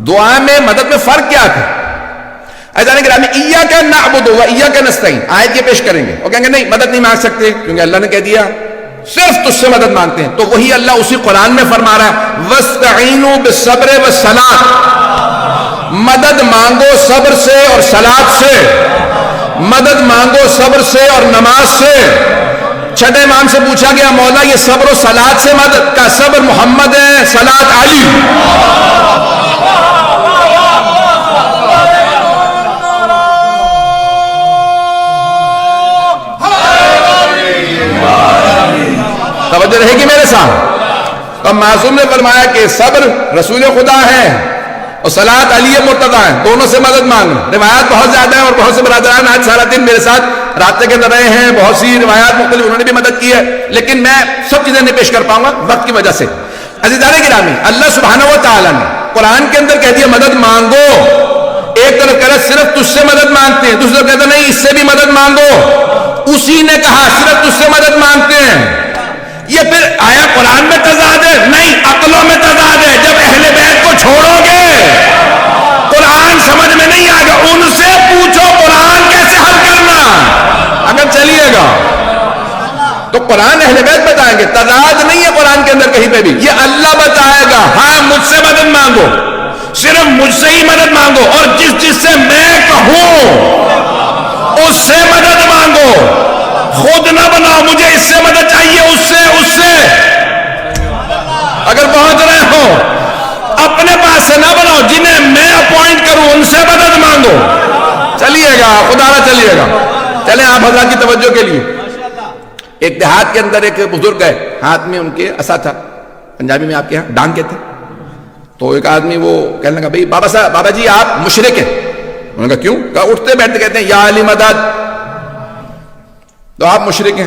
دعا میں مدد میں فرق کیا ہے؟ ایسا نہیں کہ ایاک نعبد و ایاک نستعین آیت یہ پیش کریں گے اور کہیں گے نہیں مدد نہیں مانگ سکتے کیونکہ اللہ نے کہہ دیا صرف تجھ سے مدد مانگتے ہیں. تو وہی اللہ اسی قرآن میں فرما رہا ہے وَاسْتَعِینُوا بِالصَّبْرِ وَالصَّلَاةِ, مدد مانگو صبر سے اور صلاۃ سے, مدد مانگو صبر سے اور نماز سے. چھٹے امام سے پوچھا گیا مولا یہ صبر و صلاۃ سے مدد کا, صبر محمد ہے, صلاۃ علی. توجہ رہے گی میرے ساتھ. تو معصوم نے فرمایا کہ صبر رسول خدا ہے اور صلاۃ علی مرتضیٰ ہے, دونوں سے مدد مانگنا. روایات بہت زیادہ ہیں اور بہت سے برادران آج سارا دن میرے ساتھ رابطے کے اندر رہے ہیں, بہت سی روایات مختلف انہوں نے بھی مدد کی ہے, لیکن میں سب چیزیں نہیں پیش کر پاؤں گا وقت کی وجہ سے. عزیزان گرامی, اللہ سبحانہ و تعالیٰ نے قرآن کے اندر کہہ دیا مدد مانگو. ایک طرف کہہ رہا صرف تجھ سے مدد مانگتے ہیں, دوسری طرف کہتا نہیں اس سے بھی مدد مانگو. اسی نے کہا صرف تجھ سے مدد مانگتے ہیں. یہ پھر آیا قرآن میں تضاد ہے؟ نہیں, عقلوں میں تضاد ہے. جب اہل بیت کو چھوڑو گے قرآن سمجھ میں نہیں آئے گا, ان سے پوچھو اگر چلیے گا تو قرآن اہل بیت بتائیں گے، تضاد نہیں ہے قرآن کے اندر کہیں پہ بھی، یہ اللہ بتائے گا ہاں مجھ سے مدد مانگو، صرف مجھ سے ہی مدد مانگو، اور جس سے میں کہوں اس سے مدد مانگو، خود نہ بناؤ مجھے اس سے مدد چاہیے، اس سے اگر پہنچ رہے ہو اپنے پاس سے نہ بناؤ، جنہیں میں اپوائنٹ کروں ان سے مدد مانگو، چلیے گا خدا نہ چلیے گا۔ چلیں آپ حضرات کی توجہ کے لیے، ایک دیہات کے اندر ایک بزرگ ہے، ہاتھ میں ان کے عصا تھا، پنجابی میں آپ کے یہاں ڈانگ کہتے ہیں۔ تو ایک آدمی وہ کہنے لگا بھئی بابا جی آپ مشرک ہیں۔ انہوں نے کہا کیوں؟ کہا اٹھتے بیٹھتے کہتے ہیں یا علی مدد، تو آپ مشرک ہیں۔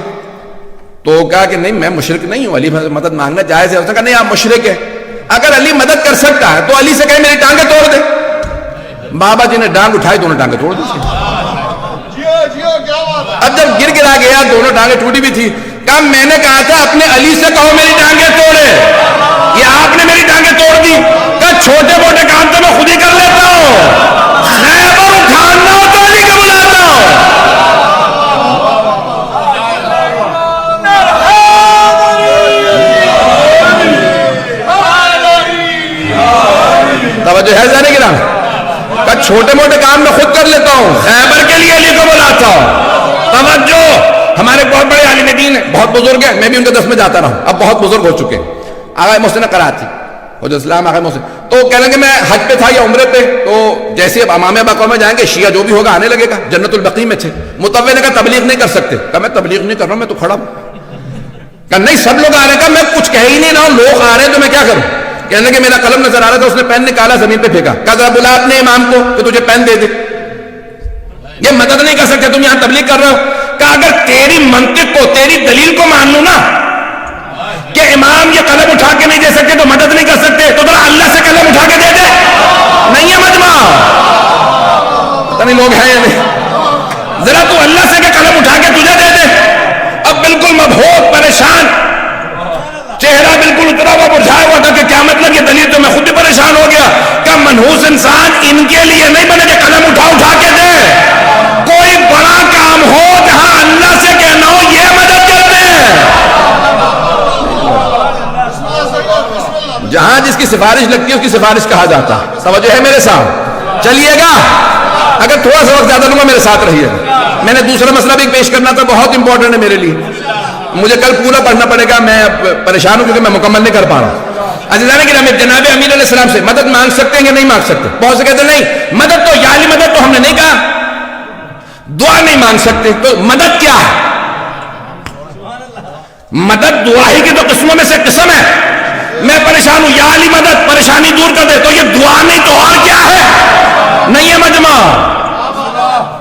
تو کہا کہ نہیں میں مشرک نہیں ہوں، علی مدد مانگنا جائز ہے۔ اس نے کہا نہیں آپ مشرک ہیں، اگر علی مدد کر سکتا ہے تو علی سے کہے میری ٹانگیں توڑ دے۔ بابا جی نے ڈانگ اٹھائی، دونوں ٹانگیں توڑ دی۔ اب جب گر گرا گیا دونوں ٹانگیں ٹوٹی بھی تھی، کہا میں نے کہا تھا اپنے علی سے کہو میری ٹانگیں توڑے، یہ آپ نے میری ٹانگیں توڑ دی۔ کہا چھوٹے موٹے کام تو میں خود ہی کر لیتا ہوں، خیبر اٹھانا ہو تو علی کو بلاتا ہوں۔ توجہ ہے ذرا گرام، کہ چھوٹے موٹے کام میں خود کر لیتا ہوں، خیبر کے لیے علی کو بلاتا ہوں۔ توجہ، ہمارے بہت بڑے عالم دین ہیں، بہت بزرگ ہیں، میں بھی ان کے دس میں جاتا رہا ہوں، اب بہت بزرگ ہو چکے ہیں۔ آغا محسن کراچی حضرت اسلام آغا محسن، تو کہہ لیں گے میں حج پہ تھا یا عمرے پہ، تو جیسے اب امام بقا میں جائیں گے شیعہ جو بھی ہوگا آنے لگے گا، جنت البقیع میں تھے۔ متوے نے کہا تبلیغ نہیں کر سکتے، کہا میں تبلیغ نہیں کر رہا ہوں، میں تو کھڑا ہوں۔ کہا نہیں سب لوگ آ رہے ہیں، کہا میں کچھ کہہ ہی نہیں رہا ہوں، لوگ آ رہے ہیں تو میں کیا کروں؟ کہنے کہ میرا قلم نظر آ رہا تھا، اس نے پین نکالا زمین پہ پھینکا، کہا ذرا بلا اپنے امام کو کہ تجھے پین دے دے، یہ مدد نہیں کر سکتے تم یہاں تبلیغ کر رہے ہو۔ کہا اگر تیری منطق کو تیری دلیل کو مان لوں نا کہ امام یہ قلم اٹھا کے نہیں دے سکتے تو مدد نہیں کر سکتے، تو ذرا اللہ سے قلم اٹھا کے دے دے، نہیں ہے مجمع، پتہ نہیں لوگ ہیں یا نہیں، ذرا تو اللہ سے کہ قلم اٹھا کے تجھے دے دے۔ اب بالکل مبہوت پریشان، چہرہ بالکل اترا ہوا مرجھایا ہوا تھا کہ کیا مطلب، یہ دلیل تو میں خود بھی پریشان ہو گیا۔ کہ منحوس انسان ان کے لیے نہیں بنے کہ قلم اٹھا کے دے، کوئی بڑا کام ہو جہاں اللہ سے کہنا ہو یہ مدد کرتے ہیں، جہاں جس کی سفارش لگتی ہے اس کی سفارش کہا جاتا ہے۔ توجہ ہے میرے ساتھ، چلیے گا، اگر تھوڑا سا وقت زیادہ لوں گا میرے ساتھ رہیے گا۔ میں نے دوسرا مسئلہ بھی پیش کرنا تھا، بہت امپورٹنٹ ہے میرے لیے، مجھے کل پورا پڑھنا پڑے گا، میں پریشان ہوں کیونکہ میں مکمل نہیں کر پا رہا ہوں۔ عزیزان کرام، جناب امیر علیہ السلام سے مدد مانگ سکتے ہیں یا نہیں مانگ سکتے؟ بہت سے کہتے ہیں نہیں مدد تو یا علی مدد تو ہم نے نہیں کہا، دعا نہیں مانگ سکتے، تو مدد کیا ہے؟ مدد دعا ہی کی تو قسموں میں سے قسم ہے۔ میں پریشان ہوں یا علی مدد، پریشانی دور کر دے، تو یہ دعا نہیں تو اور کیا ہے؟ نہیں ہے مجمع،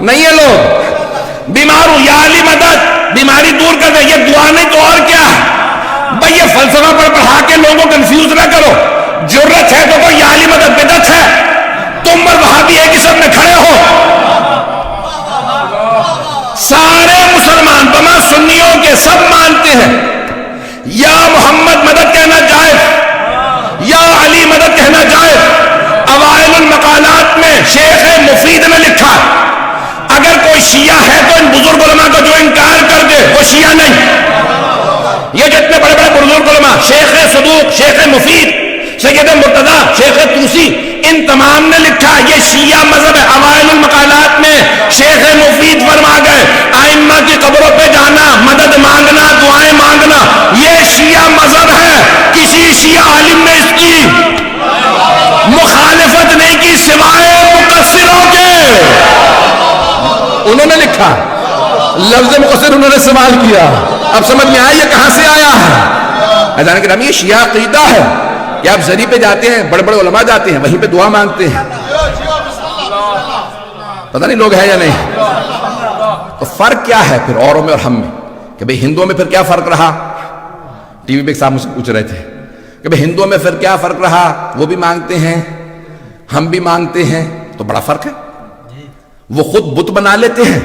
نہیں ہے لوگ، بیمار ہوں یا علی مدد، بیماری دور کر دے، یہ دعا نہیں تو اور کیا ہے؟ بھئی یہ فلسفہ پڑھا کے لوگوں کنفیوز نہ کرو، جرت ہے تو کوئی یا علی مدد بدعت ہے، تم اور وہابی ایک ہی سب میں کھڑے ہو، سارے مسلمان بما سنیوں کے سب مانتے ہیں یا محمد مدد کہنا جائز، یا علی مدد کہنا جائز۔ اوائل المقالات میں شیخ مفید نے لکھا اگر کوئی شیعہ ہے تو ان بزرگ علماء کا جو انکار کر دے وہ شیعہ نہیں۔ یہ جتنے بڑے بڑے بزرگ علماء، شیخ صدوق، شیخ مفید، سید مرتضی، شیخ طوسی، ان تمام نے لکھا یہ شیعہ مذہب ہے۔ اوائل المقالات میں شیخ مفید فرما گئے ائمہ کی قبروں پہ جانا، مدد مانگنا، دعائیں مانگنا یہ شیعہ مذہب ہے۔ کسی شیعہ عالم نے اس کی مخالفت نہیں کی سوائے مقصروں کے۔ انہوں نے لکھا، لفظ مقصر انہوں نے استعمال کیا، اب سمجھ میں آیا یہ کہاں سے آیا ہے۔ اذان کرام، یہ شیعہ عقیدہ ہے کہ آپ زری پہ جاتے ہیں، بڑے بڑے علماء جاتے ہیں، وہیں پہ دعا مانگتے ہیں، پتہ نہیں لوگ ہیں یا نہیں۔ تو فرق کیا ہے پھر اوروں میں اور ہم میں؟ کہ بھئی ہندوؤں میں پھر کیا فرق رہا؟ ٹی وی پہ ایک صاحب مجھ سے پوچھ رہے تھے کہ بھئی ہندوؤں میں پھر کیا فرق رہا، وہ بھی مانگتے ہیں ہم بھی مانگتے ہیں، تو بڑا فرق ہے۔ وہ خود بت بنا لیتے ہیں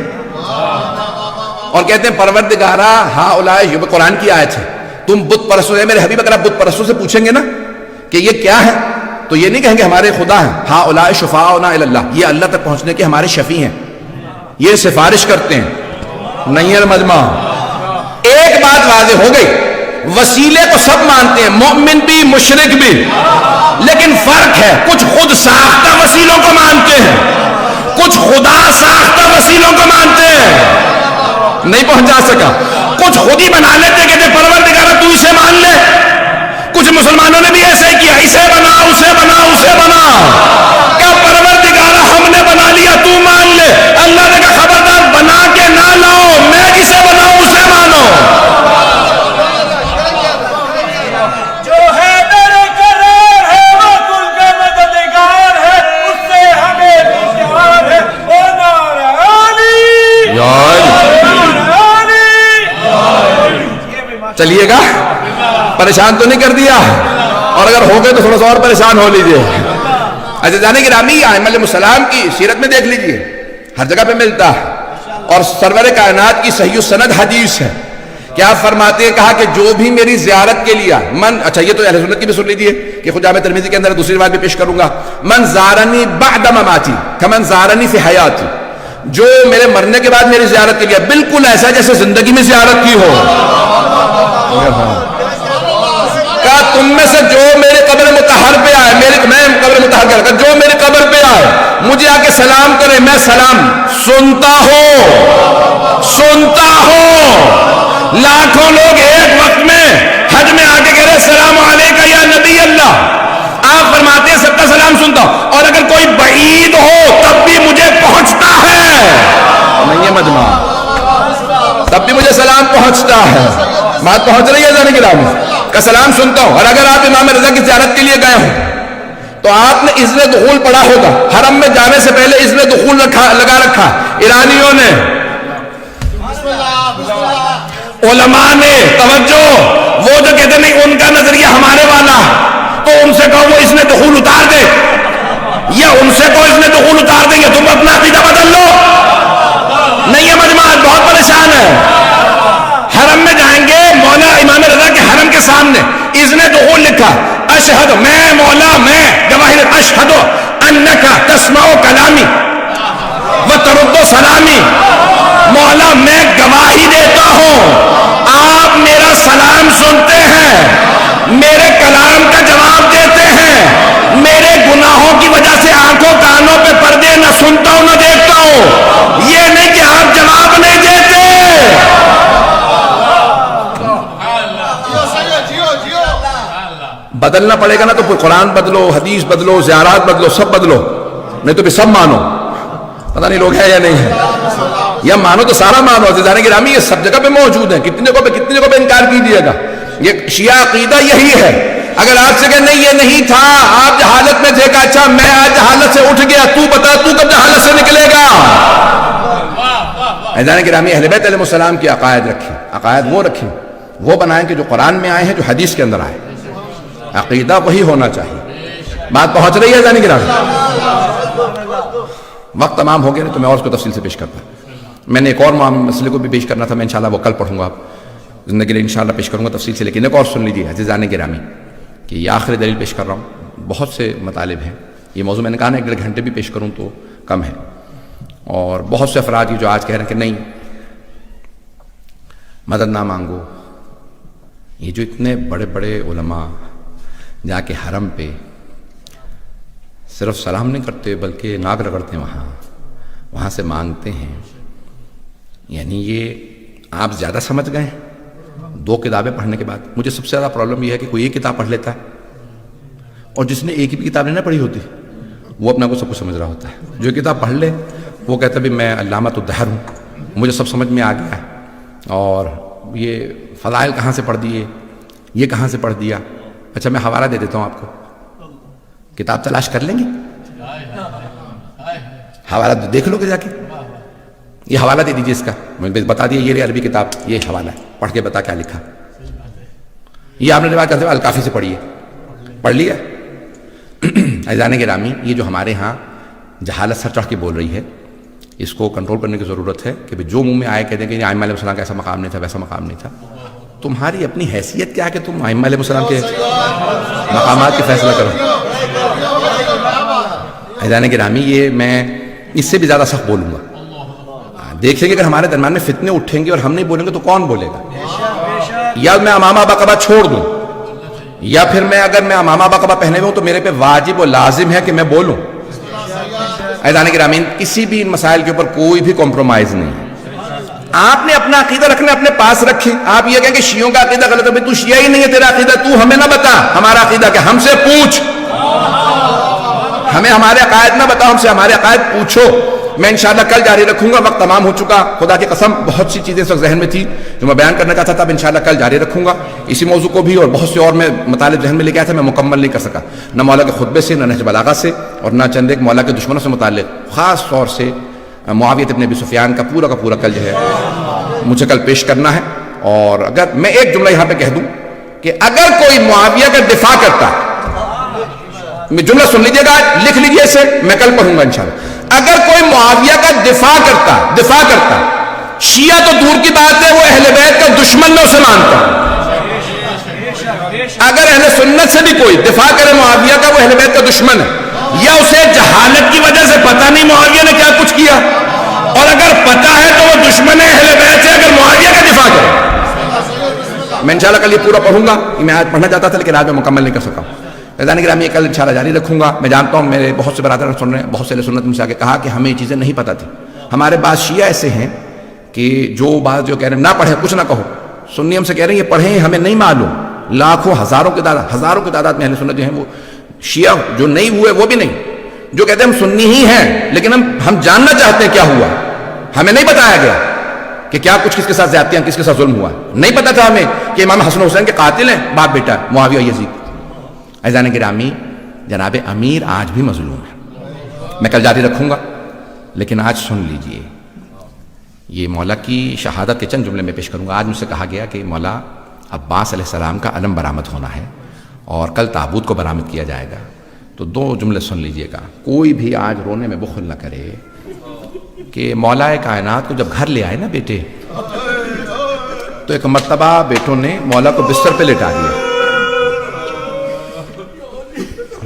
اور کہتے ہیں پروردگارا ہاں اولائے، یہ قرآن کی آیت ہے، تم بت پرستوں ہے میرے حبیب، اگر آپ بت پرستوں سے پوچھیں گے نا کہ یہ کیا ہے تو یہ نہیں کہیں گے ہمارے خدا ہیں، ہاں اولائے شفاعنا الی اللہ، یہ اللہ تک پہنچنے کے ہمارے شفیع ہیں، یہ سفارش کرتے ہیں۔ نہیں ہے مجمع. ایک بات واضح ہو گئی, وسیلے کو سب مانتے ہیں, مومن بھی مشرک بھی, لیکن فرق ہے, کچھ خود ساختہ وسیلوں کو مانتے ہیں, کچھ خدا ساختہ وسیلوں کو مانتے ہیں. نہیں پہنچا سکا. کچھ خود ہی بنا لیتے کہ پروردگارہ تو اسے مان لے. کچھ مسلمانوں نے بھی ایسے کیا, اسے بنا اسے بنا اسے بنا. کیا پروردگارہ ہم نے بنا لیا تو مان لے. اللہ نے کہا خبردار بنا کے نہ لاؤ, میں جسے بناؤں اسے مانو. جو ہے در قرار ہے وہ کل کا مددگار ہے, اس سے ہمیں بھی پیار ہے. وہ نعرہ علی چلیے گا, پریشان تو نہیں کر دیا, اور اگر ہو گئے تو تھوڑا سا اور پریشان ہو لیجئے. عزیزان گرامی, ائمہ علیہ السلام کی سیرت میں دیکھ لیجئے, ہر جگہ پہ ملتا ہے, اور سرور کائنات کی صحیح السند حدیث ہے. کیا فرماتے ہیں, کہا کہ جو بھی میری زیارت کے لیے من, اچھا یہ تو اہل سنت کی بھی سن لیجئے کہ خود جامع ترمذی کے اندر دوسری روایت بھی پیش کروں گا, من زارنی بعد مماتی کمن زارنی فی حیاتی, جو میرے مرنے کے بعد میری زیارت کے لیے بالکل ایسا جیسے زندگی میں زیارت کی ہو. کہا تم میں سے جو میرے قبر مطہر پہ آئے, میں قبر مطہر کر رکھا, جو میرے قبر پہ آئے مجھے آ کے سلام کرے, میں سلام سنتا ہوں سنتا ہوں. لاکھوں لوگ ایک وقت میں حج میں آ کے کہہ رہے السلام علیکہ یا نبی اللہ, آپ فرماتے ہیں سب کا سلام سنتا ہوں, اور اگر کوئی بعید ہو تب بھی مجھے پہنچتا ہے. نہیں ہے مجمع, تب بھی مجھے سلام پہنچتا ہے. بات پہنچ رہی ہے ذہن گرامی, کا سلام سنتا ہوں. اور اگر آپ امام رضا کی زیارت کے لیے گئے ہوں تو آپ نے اذن دخول پڑھا ہوگا, حرم میں جانے سے پہلے اذن دخول لگا رکھا ایرانیوں نے, علماء نے. توجہ, وہ جو کہتے نہیں ان کا نظریہ ہمارے والا, تو ان سے کہو وہ اذن دخول اتار دے, یا ان سے کہو اذن دخول اتار دے, یا تم اپنا عقیدہ بدل لو. نہیں ہے مجموعات بہت پریشان ہے. حرم میں جائیں گے, مولا امام رضا کے حرم کے سامنے اذن دخول لکھا, اشہد, میں مولا میں گواہی, اشہد انکا تسمع کلامی و ترد سلامی, مولا میں گواہی دیتا ہوں آپ میرا سلام سنتے ہیں, میرے کلام کا جواب دیتے ہیں, میرے گناہوں کی وجہ سے آنکھوں کانوں پہ پردے, نہ سنتا ہوں نہ دیکھتا ہوں. یہ نہیں کہ آپ جواب نہیں دیتے. بدلنا پڑے گا نا, تو پھر قرآن بدلو, حدیث بدلو, زیارات بدلو, سب بدلو, نہیں تو پھر سب مانو. پتہ نہیں لوگ ہیں یا نہیں ہے, یا مانو تو سارا مانو. عزیزان گرامی, یہ سب جگہ پہ موجود ہیں, کتنی جگہ پہ انکار کیجیے گا. یہ شیعہ عقیدہ یہی ہے. اگر آپ سے کہ نہیں یہ نہیں تھا, آپ جہالت میں تھے, کہ اچھا میں آج جہالت سے اٹھ گیا, تو بتا تو کب جہالت سے نکلے گا. عزیزان گرامی, اہل بیت علیہ السلام کی عقائد رکھیں, عقائد وہ رکھیں, وہ بنائیں کہ جو قرآن میں آئے ہیں, جو حدیث کے اندر آئے. عقیدہ وہی ہونا چاہیے. بات پہنچ رہی ہے عزیزان گرامی؟ وقت تمام ہو گیا نہیں تو میں اور اس کو تفصیل سے پیش کرتا. میں نے ایک اور مسئلے کو بھی پیش کرنا تھا, میں انشاءاللہ وہ کل پڑھوں گا, زندگی لیے انشاءاللہ پیش کروں گا تفصیل سے. لیکن ایک اور سن لیجیے عزیزان گرامی, کہ یہ آخری دلیل پیش کر رہا ہوں. بہت سے مطالب ہیں, یہ موضوع میں نے کہا نا 1.5 گھنٹے بھی پیش کروں تو کم ہے. اور بہت سے افراد جو آج کہہ رہے ہیں کہ نہیں مدد نہ مانگو. یہ جو اتنے بڑے بڑے علماء جا کے حرم پہ صرف سلام نہیں کرتے بلکہ ناک رگڑتے ہیں, وہاں سے مانگتے ہیں, یعنی یہ آپ زیادہ سمجھ گئے ہیں 2 کتابیں پڑھنے کے بعد. مجھے سب سے زیادہ پرابلم یہ ہے کہ کوئی ایک کتاب پڑھ لیتا ہے, اور جس نے ایک ہی کتاب نہیں پڑھی ہوتی وہ اپنا کو سب کچھ سمجھ رہا ہوتا ہے. جو کتاب پڑھ لے وہ کہتا ہے بھی میں علامۃ الدہر ہوں, مجھے سب سمجھ میں آ گیا ہے, اور یہ فضائل کہاں سے پڑھ دیے, یہ کہاں سے پڑھ دیا. اچھا میں حوالہ دے دیتا ہوں آپ کو, کتاب تلاش کر لیں گے, حوالہ دیکھ لو گے جا کے, یہ حوالہ دے دیجیے اس کا, میں بتا دیا یہ عربی کتاب, یہ حوالہ ہے, پڑھ کے بتا کیا لکھا. یہ آپ نے روایت کرتے ہوئے الکافی سے پڑھیے, پڑھ لیا. عزیزان گرامی, یہ جو ہمارے ہاں جہالت سر چڑھ کے بول رہی ہے, اس کو کنٹرول کرنے کی ضرورت ہے کہ جو منہ میں آئے کہہ دیں کہ ائمہ علیہ السلام کا ایسا مقام نہیں تھا, ویسا مقام نہیں تھا. تمہاری اپنی حیثیت کیا ہے کہ تم ائمہ علیہ السلام کے مقامات کے فیصلہ کرو. عزیزان گرامی, یہ میں اس سے بھی زیادہ سخت بولوں گا. دیکھیں گے اگر ہمارے درمیان میں فتنے اٹھیں گے اور ہم نہیں بولیں گے تو کون بولے گا؟ یا میں امامہ باقبہ چھوڑ دوں، یا پھر اگر میں امامہ باقبہ پہنے ہوئے ہوں تو میرے پہ واجب و لازم ہے کہ میں بولوں۔ عزیزان گرامی، کسی بھی ان مسائل کے اوپر کوئی بھی کمپرومائز نہیں ہے۔ آپ نے اپنا عقیدہ رکھنا اپنے پاس رکھیں۔ آپ یہ کہیں کہ شیعوں کا عقیدہ غلط ہے، تو شیعہ ہی نہیں ہے تیرا عقیدہ، تو ہمیں نہ بتا ہمارا عقیدہ کیا، ہم سے پوچھ، ہمیں ہمارے عقائد نہ بتاؤ، ہم سے ہمارے عقائد پوچھو۔ میں انشاءاللہ کل جاری رکھوں گا، وقت تمام ہو چکا، خدا کی قسم بہت سی چیزیں اس وقت ذہن میں تھی جو میں بیان کرنا چاہتا تھا، اب انشاءاللہ کل جاری رکھوں گا اسی موضوع کو بھی، اور بہت سے اور میں مطالب ذہن میں لے کے آیا تھا، میں مکمل نہیں کر سکا، نہ مولا کے خطبے سے، نہ نہج بلاغہ سے، اور نہ چند ایک مولا کے دشمنوں سے متعلق، خاص طور سے معاویہ ابن ابی سفیان کا پورا کل جو ہے مجھے کل پیش کرنا ہے۔ اور اگر میں ایک جملہ یہاں پہ کہہ دوں کہ اگر کوئی معاویہ کا دفاع کرتا، میں جملہ سن لیجئے گا، لکھ لیجئے اسے، میں کل پڑھوں گا انشاءاللہ، اگر کوئی معاویہ کا دفاع کرتا، شیعہ تو دور کی بات ہے، وہ اہل بیت کا دشمن میں اسے مانتا ہوں، اگر اہل سنت سے بھی کوئی دفاع کرے معاویہ کا، وہ اہل بیت کا دشمن ہے، یا اسے جہالت کی وجہ سے پتہ نہیں معاویہ نے کیا کچھ کیا، اور اگر پتہ ہے تو وہ دشمن ہے اہل بیت سے اگر معاویہ کا دفاع کرے۔ میں انشاءاللہ کل یہ پورا پڑھوں گا، میں آج پڑھنا چاہتا تھا لیکن آج میں مکمل نہیں کر سکا ہوں۔ عزیزان گرامی، کل انشاءاللہ جاری رکھوں گا۔ میں جانتا ہوں میرے بہت سے برادر سن رہے ہیں، بہت سے سنت مجھ سے آ کے کہا کہ ہمیں یہ چیزیں نہیں پتہ تھی۔ ہمارے بعض شیعہ ایسے ہیں کہ جو بات جو کہہ رہے ہیں نہ پڑھیں، کچھ نہ کہو، سنی ہم سے کہہ رہے ہیں یہ پڑھیں، ہمیں نہیں معلوم، لاکھوں ہزاروں کی تعداد میں اہل سنت جو ہیں وہ شیعہ جو نہیں ہوئے وہ بھی نہیں، جو کہتے ہیں ہم سنی ہی ہیں لیکن ہم جاننا چاہتے ہیں کیا ہوا، ہمیں نہیں بتایا گیا کہ کیا کچھ کس کے ساتھ زیادتیاں، کس کے ساتھ ظلم ہوا، نہیں پتا تھا ہمیں کہ امام حسن حسین کے قاتل ہیں باپ بیٹا معاویہ یزید۔ عزیزان گرامی، جناب امیر آج بھی مظلوم ہے، میں کل جاری رکھوں گا لیکن آج سن لیجئے، یہ مولا کی شہادت کے چند جملے میں پیش کروں گا۔ آج مجھ سے کہا گیا کہ مولا عباس علیہ السلام کا علم برآمد ہونا ہے اور کل تابوت کو برآمد کیا جائے گا، تو دو جملے سن لیجئے گا، کوئی بھی آج رونے میں بخل نہ کرے کہ مولا کائنات کو جب گھر لے آئے نا بیٹے، تو ایک مرتبہ بیٹوں نے مولا کو بستر پہ لٹا دیا،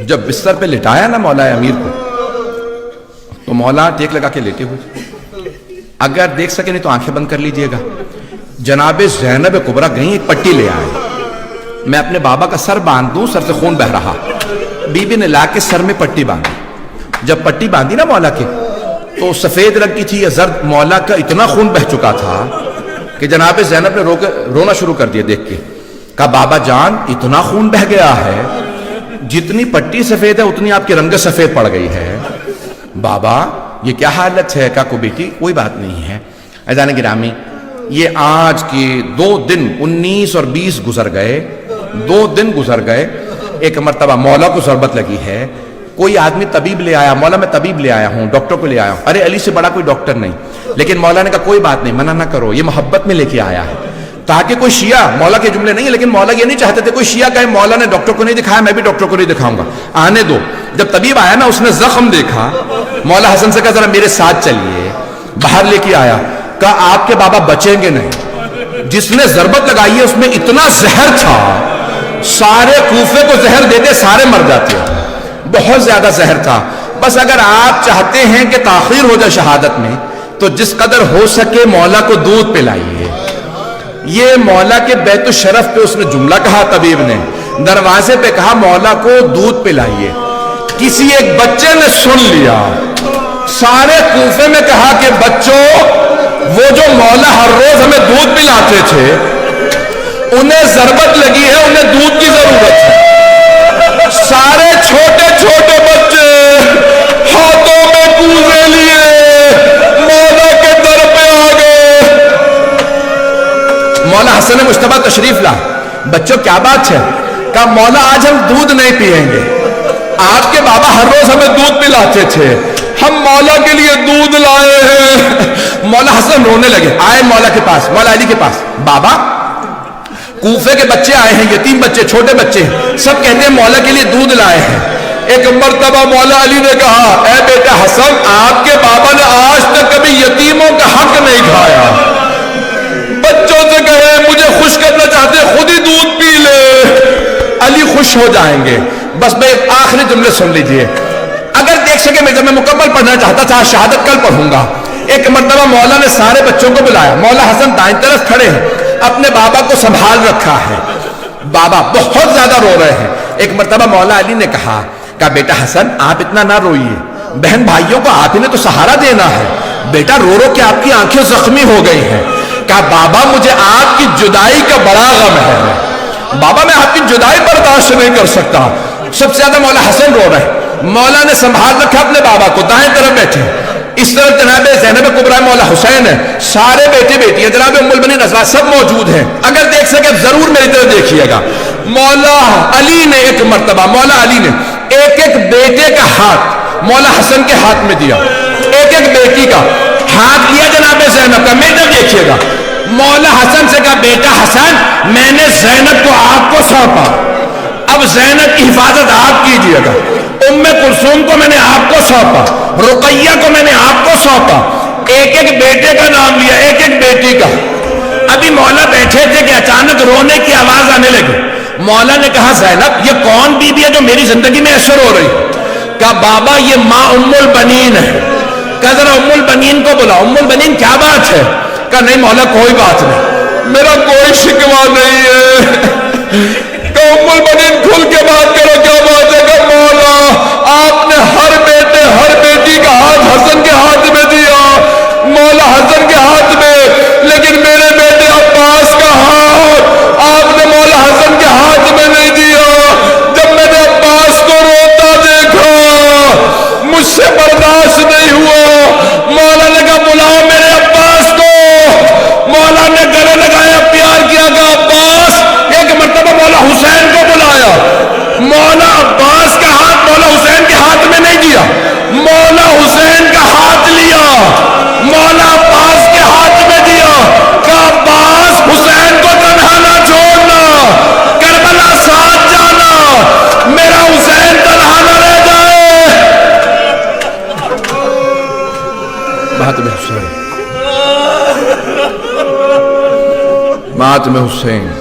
جب بستر پہ لٹایا نا مولا امیر کو، تو مولا ٹیک لگا کے لیٹے ہوئے، اگر دیکھ سکے نہیں تو آنکھیں بند کر لیجئے گا، جناب زینب کبریٰ گئیں ایک پٹی لے آئے، میں اپنے بابا کا سر باندھ دوں، سر سے خون بہ رہا، بی بی نے لا کے سر میں پٹی باندھی، جب پٹی باندھی نا مولا کے تو سفید رنگ کی تھی یا زرد، مولا کا اتنا خون بہ چکا تھا کہ جناب زینب نے رونا شروع کر دیا دیکھ کے، کہا بابا جان اتنا خون بہ گیا ہے، جتنی پٹی سفید ہے اتنی آپ کی رنگ سفید پڑ گئی ہے، بابا یہ کیا حالت ہے؟ کہا کو بیٹی کوئی بات نہیں ہے۔ عزیزان گرامی، یہ آج کے 2 دن 19 اور 20 گزر گئے، 2 دن گزر گئے، ایک مرتبہ مولا کو ضربت لگی ہے، کوئی آدمی طبیب لے آیا، مولا میں طبیب لے آیا ہوں، ڈاکٹر کو لے آیا ہوں، ارے علی سے بڑا کوئی ڈاکٹر نہیں، لیکن مولا نے کہا کوئی بات نہیں، منع نہ کرو، یہ محبت میں لے کے آیا ہے، تاکہ کوئی شیعہ، مولا کے جملے نہیں ہیں لیکن مولا یہ نہیں چاہتے تھے کوئی شیعہ کہے مولا نے ڈاکٹر کو نہیں دکھایا، میں بھی ڈاکٹر کو نہیں دکھاؤں گا، آنے دو۔ جب طبیب آیا نا، اس نے زخم دیکھا، مولا حسن سے کہا ذرا میرے ساتھ چلیے، باہر لے کے آیا، کہا آپ کے بابا بچیں گے نہیں، جس نے ضربت لگائی ہے اس میں اتنا زہر تھا، سارے کوفے کو زہر دیتے سارے مر جاتے، بہت زیادہ زہر تھا، بس اگر آپ چاہتے ہیں کہ تاخیر ہو جائے شہادت میں تو جس قدر ہو سکے مولا کو دودھ پلائیے۔ یہ مولا کے بیت الشرف پہ اس نے جملہ کہا، طبیب نے دروازے پہ کہا مولا کو دودھ پلائیے، کسی ایک بچے نے سن لیا، سارے کوفے میں کہا کہ بچوں وہ جو مولا ہر روز ہمیں دودھ پلاتے تھے انہیں ضربت لگی ہے، انہیں دودھ کی ضرورت ہے، سارے چھوٹے چھوٹے بچے ہاتھوں میں کوزے لیے مولا کے در پہ آ گئے، مولا حسن مجتبیٰ تشریف لا، بچوں کیا بات ہے؟ کہا مولا آج ہم دودھ نہیں پیئیں گے، آپ کے بابا ہر روز ہمیں دودھ پلاتے تھے، ہم مولا کے لیے دودھ لائے ہیں۔ مولا حسن رونے لگے، آئے مولا کے پاس، مولا علی کے پاس، بابا کوفے کے بچے آئے ہیں، یتیم بچے، چھوٹے بچے ہیں، سب کہتے ہیں مولا کے لیے دودھ لائے ہیں۔ ایک مرتبہ مولا علی نے کہا اے بیٹا حسن، آپ کے بابا نے آج تک کبھی یتیموں کا حق نہیں کھایا، بچوں سے کہے مجھے خوش کرنا چاہتے خود ہی دودھ پی لے، علی خوش ہو جائیں گے۔ بس میں آخری جملے سن لیجئے، اگر دیکھ سکے میں جب میں مکمل پڑھنا چاہتا تھا، شہادت کل پڑھوں گا، ایک مرتبہ مولا نے سارے بچوں کو بلایا، مولا حسن دائیں طرف کھڑے ہیں، اپنے بابا کو سنبھال رکھا ہے، بابا بہت زیادہ رو رہے ہیں۔ ایک مرتبہ مولا علی نے کہا بیٹا حسن آپ اتنا نہ روئیے، بہن بھائیوں کو آپ ہی نے تو سہارا دینا ہے، بیٹا رو رو کے آپ کی آنکھیں زخمی ہو گئی ہیں۔ کہا بابا مجھے آپ کی جدائی کا بڑا غم ہے، بابا میں آپ کی جدائی برداشت نہیں کر سکتا۔ سب سے زیادہ مولا حسن رو رہے، مولا نے سنبھال رکھا اپنے بابا کو، دائیں طرف بیٹھے، اس طرف جناب زینب کبریٰ مولا حسین ہے، سارے بیٹے بیٹیاں جناب ام المؤمنین ازواج سب موجود ہیں۔ اگر دیکھ سکے ضرور میری طرف دیکھیے گا۔ مولا علی نے ایک مرتبہ مولا علی نے ایک ایک بیٹے کا ہاتھ مولا حسن کے ہاتھ میں دیا، ایک ایک بیٹی کا ہاتھ لیا جناب زینب کا۔ میری طرف دیکھیے گا، مولا حسن سے کہا بیٹا حسن میں نے زینب کو آپ کو سونپا، اب زینب کی حفاظت آپ کیجئے گا، ام کلثوم کو میں نے آپ کو سونپا، رقیہ کو میں نے آپ کو سونپا۔ ایک ایک بیٹے کا نام لیا، ایک ایک بیٹی کا۔ ابھی مولا بیٹھے تھے کہ اچانک رونے کی آواز آنے لگی۔ مولا نے کہا زینب یہ کون بی بی ہے جو میری زندگی میں اثر ہو رہی؟ کہا بابا یہ ماں ام البنین ہے۔ کہا ذرا ام البنین کو بلا، ام البنین کیا بات ہے؟ کہا نہیں مولا کوئی بات نہیں، میرا کوئی شکوہ نہیں ہے۔ کہ ام البنین کھل کے بات کرو کیا بات ہے؟ کہ مولا آپ نے ہر بیٹے ہر بیٹی کا ہاتھ حسن کے ہاتھ میں دیا، مولا حسن کے ہاتھ میں، لیکن میرے بیٹے عباس کا ہاتھ آپ نے مولا حسن کے ہاتھ میں نہیں دیا۔ جب میں نے عباس کو روتا دیکھا مجھ سے برداشت نہیں ہوا، مولا نے کہا بلاؤ میرے عباس کو۔ مولا نے گلے لگایا، پیار کیا کہ عباس۔ ایک مرتبہ مولا حسین کو بلایا، مولا عباس کا ہاتھ مولا حسین کے ہاتھ میں نہیں دیا، مولا حسین کا ہاتھ لیا، مولا عباس کے ہاتھ میں دیا کہ عباس حسین کو تنہا نہ چھوڑنا، کربلا ساتھ جانا، میرا حسین تنہا نہ رہ جائے۔ ماتم حسین، ماتم حسین۔